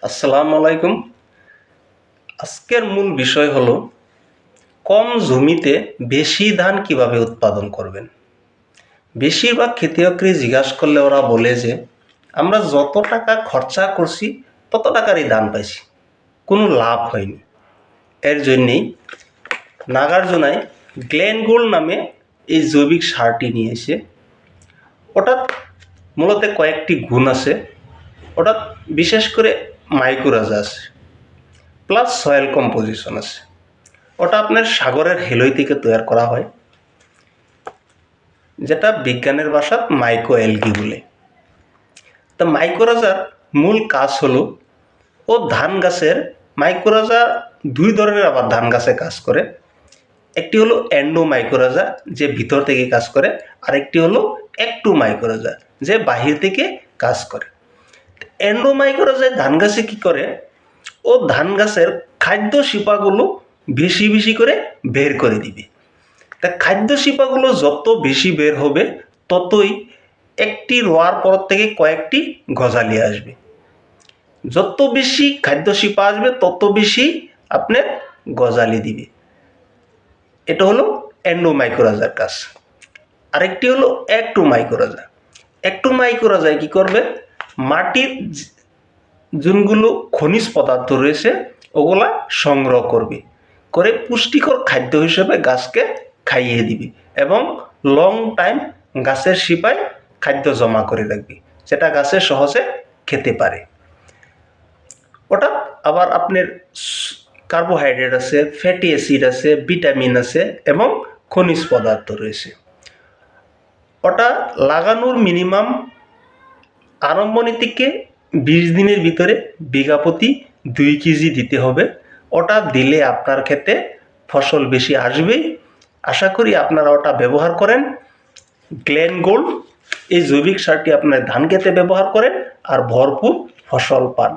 আসসালামু আলাইকুম। আজকের মূল বিষয় হলো কম জমিতে বেশি ধান কিভাবে উৎপাদন করবেন। বেশিরভাগ খেতিয়ককে জিজ্ঞাসা করলে ওরা বলে যে আমরা যত টাকা খরচা করছি তত টাকারই ধান পাইছি, কোনো লাভ হয়নি। এর জন্যেই নাগার্জুনায় গ্লেন গোল্ড নামে এই জৈবিক সারটি নিয়ে এসে ওটার মূলত কয়েকটি গুণ আছে। ওটা বিশেষ করে মাইক্রোরাজা আছে, প্লাস সয়েল কম্পোজিশন আছে। ওটা আপনার সাগরের হেলই থেকে তৈরি করা হয়, যেটা বিজ্ঞানের ভাষাত মাইক্রো অ্যালগি বলে। তা মাইক্রোরাজার মূল কাজ হলো ও ধান গাছের মাইক্রোরাজা দুই ধরনের আবার ধান গাছে কাজ করে। একটি হলো এন্ডো মাইক্রোরাজা, যে ভিতর থেকে কাজ করে, আর একটি হলো একটু মাইক্রোরাজা, যে বাহির থেকে কাজ করে। এন্ডো মাইক্রোরাজায় ধান গাছে কি করে, ও ধান গাছের খাদ্য শিপাগুলো বেশি বেশি করে বের করে দিবে। তা খাদ্য শিপাগুলো যত বেশি বের হবে ততই একটি রোয়ার পর থেকে কয়েকটি গজালি আসবে। যত বেশি খাদ্য শিপা আসবে তত বেশি আপনার গজালি দিবে। এটা হলো এন্ডো মাইক্রোরাজার কাজ। আরেকটি হলো একটু মাইক্রোরাজা। একটু মাইক্রোরাজায় কি করবে, মাটির যোনগুলো খনিজ পদার্থ রয়েছে ওগুলা সংগ্রহ করবে, করে পুষ্টিকর খাদ্য হিসেবে গাছকে খাইয়ে দিবে এবং লং টাইম গাছের শিপায় খাদ্য জমা করে রাখবে, যেটা গাছে সহজে খেতে পারে। ওটা আবার আপনার কার্বোহাইড্রেট আছে, ফ্যাটি অ্যাসিড আছে, ভিটামিন আছে এবং খনিজ পদার্থ রয়েছে। ওটা লাগানোর মিনিমাম আরম্ভণী থেকে 20 দিনের ভিতরে বিঘা প্রতি 2 কেজি দিতে হবে। ওটা দিলে আপনার ক্ষেতে ফসল বেশি আসবেই। আশা করি আপনারা ওটা ব্যবহার করেন। গ্লেন গোল্ড এই জৈবিক সারটি আপনার ধান খেতে ব্যবহার করেন আর ভরপুর ফসল পান।